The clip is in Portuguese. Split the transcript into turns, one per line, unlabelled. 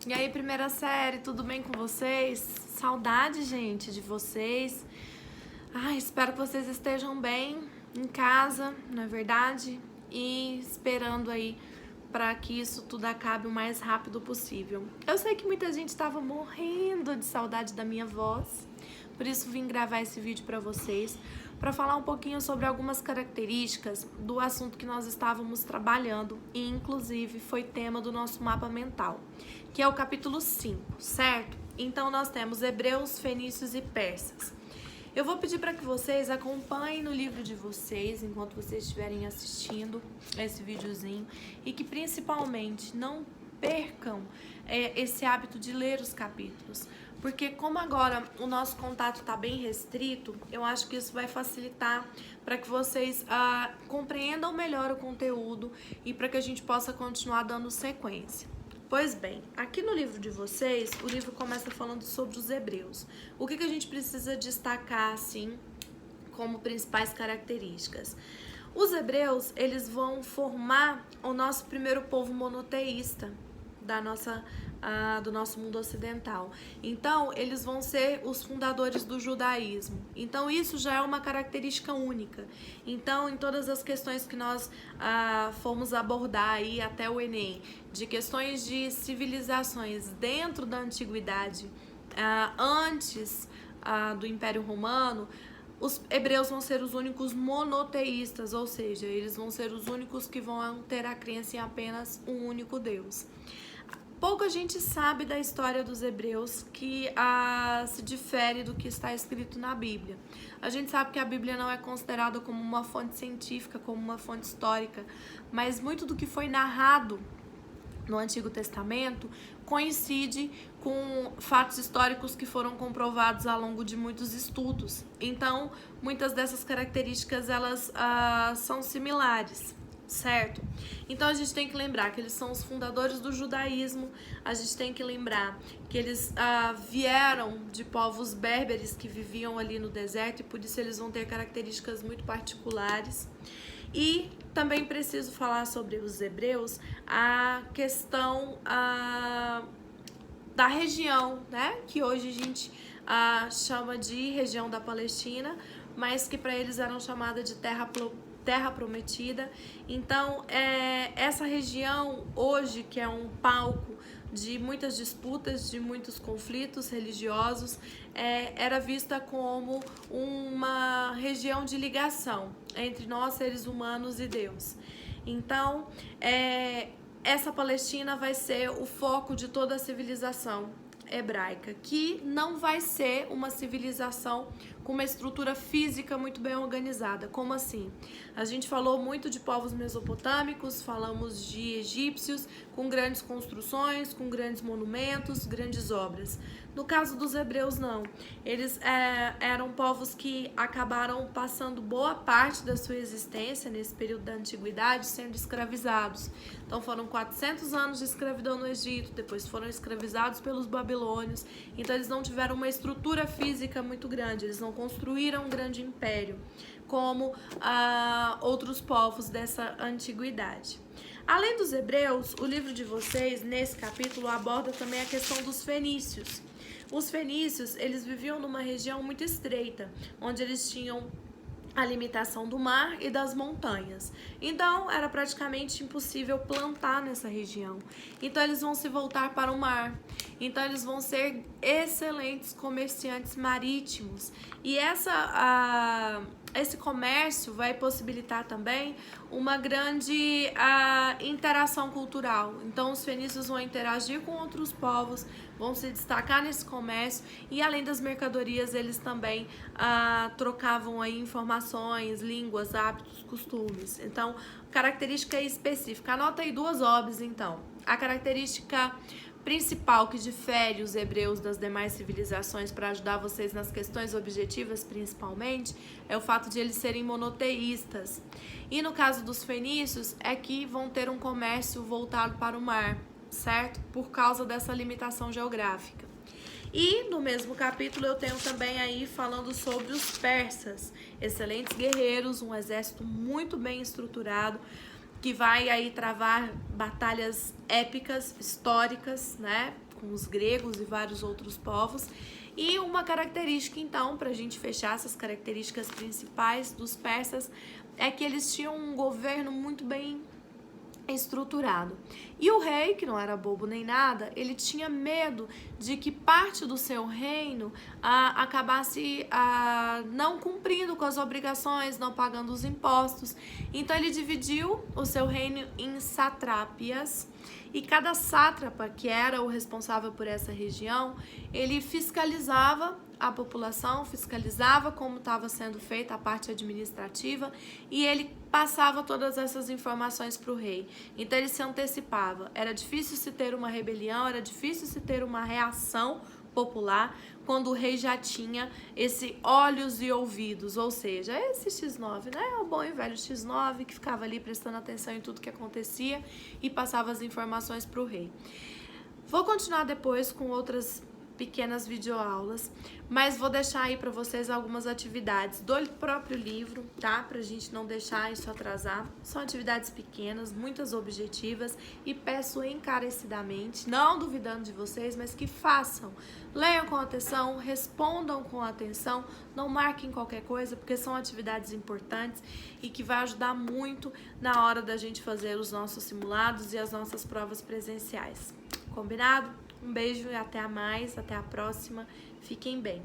E aí, primeira série, tudo bem com vocês? Saudade, gente, de vocês. Espero que vocês estejam bem em casa, não é verdade? E esperando aí para que isso tudo acabe o mais rápido possível. Eu sei que muita gente estava morrendo de saudade da minha voz, por isso vim gravar esse vídeo para vocês, para falar um pouquinho sobre algumas características do assunto que nós estávamos trabalhando e inclusive foi tema do nosso mapa mental, que é o capítulo 5, certo? Então nós temos hebreus, fenícios e persas. Eu vou pedir para que vocês acompanhem no livro de vocês enquanto vocês estiverem assistindo esse videozinho e que principalmente não percam esse hábito de ler os capítulos, porque como agora o nosso contato está bem restrito, eu acho que isso vai facilitar para que vocês compreendam melhor o conteúdo e para que a gente possa continuar dando sequência. Pois bem, aqui no livro de vocês, o livro começa falando sobre os hebreus. O que a gente precisa destacar, assim, como principais características? Os hebreus, eles vão formar o nosso primeiro povo monoteísta do nosso mundo ocidental. Então, eles vão ser os fundadores do judaísmo. Então, isso já é uma característica única. Então, em todas as questões que nós fomos abordar aí até o Enem, de questões de civilizações dentro da antiguidade, antes do Império Romano, os hebreus vão ser os únicos monoteístas, ou seja, eles vão ser os únicos que vão ter a crença em apenas um único Deus. Pouca gente sabe da história dos hebreus que se difere do que está escrito na Bíblia. A gente sabe que a Bíblia não é considerada como uma fonte científica, como uma fonte histórica, mas muito do que foi narrado no Antigo Testamento coincide com fatos históricos que foram comprovados ao longo de muitos estudos. Então, muitas dessas características elas são similares. Certo? Então a gente tem que lembrar que eles são os fundadores do judaísmo, a gente tem que lembrar que eles vieram de povos berberes que viviam ali no deserto e por isso eles vão ter características muito particulares. E também preciso falar sobre os hebreus, a questão da região, né? Que hoje a gente chama de região da Palestina, mas que para eles eram chamada de Terra Prometida. Então, essa região hoje, que é um palco de muitas disputas, de muitos conflitos religiosos, era vista como uma região de ligação entre nós, seres humanos, e Deus. Então, essa Palestina vai ser o foco de toda a civilização hebraica, que não vai ser uma civilização com uma estrutura física muito bem organizada. Como assim? A gente falou muito de povos mesopotâmicos, falamos de egípcios com grandes construções, com grandes monumentos, grandes obras. No caso dos hebreus, não. Eles eram povos que acabaram passando boa parte da sua existência nesse período da antiguidade sendo escravizados. Então foram 400 anos de escravidão no Egito, depois foram escravizados pelos babilônios. Então eles não tiveram uma estrutura física muito grande, eles não construíram um grande império, como outros povos dessa antiguidade. Além dos hebreus, o livro de vocês, nesse capítulo, aborda também a questão dos fenícios. Os fenícios, eles viviam numa região muito estreita, onde eles tinham a limitação do mar e das montanhas. Então, era praticamente impossível plantar nessa região. Então, eles vão se voltar para o mar. Então, eles vão ser excelentes comerciantes marítimos. E esse comércio vai possibilitar também uma grande interação cultural. Então, os fenícios vão interagir com outros povos, vão se destacar nesse comércio e, além das mercadorias, eles também trocavam aí informações, línguas, hábitos, costumes. Então, característica específica. Anota aí duas OBs, então. A característica principal que difere os hebreus das demais civilizações para ajudar vocês nas questões objetivas, principalmente, é o fato de eles serem monoteístas. E no caso dos fenícios, é que vão ter um comércio voltado para o mar, certo? Por causa dessa limitação geográfica. E no mesmo capítulo eu tenho também aí falando sobre os persas, excelentes guerreiros, um exército muito bem estruturado, que vai aí travar batalhas épicas, históricas, né, com os gregos e vários outros povos. E uma característica, então, para a gente fechar essas características principais dos persas, é que eles tinham um governo muito bem estruturado. E o rei, que não era bobo nem nada, ele tinha medo de que parte do seu reino acabasse não cumprindo com as obrigações, não pagando os impostos. Então ele dividiu o seu reino em satrápias, e cada sátrapa, que era o responsável por essa região, ele fiscalizava a população, fiscalizava como estava sendo feita a parte administrativa, e ele passava todas essas informações para o rei. Então ele se antecipava. Era difícil se ter uma rebelião, era difícil se ter uma reação popular quando o rei já tinha esse olhos e ouvidos, ou seja, esse X9, né? O bom e velho X9 que ficava ali prestando atenção em tudo que acontecia e passava as informações para o rei. Vou continuar depois com outras pequenas videoaulas, mas vou deixar aí para vocês algumas atividades do próprio livro, tá? Pra gente não deixar isso atrasar. São atividades pequenas, muitas objetivas, e peço encarecidamente, não duvidando de vocês, mas que façam. Leiam com atenção, respondam com atenção, não marquem qualquer coisa, porque são atividades importantes e que vai ajudar muito na hora da gente fazer os nossos simulados e as nossas provas presenciais. Combinado? Um beijo e até a próxima. Fiquem bem.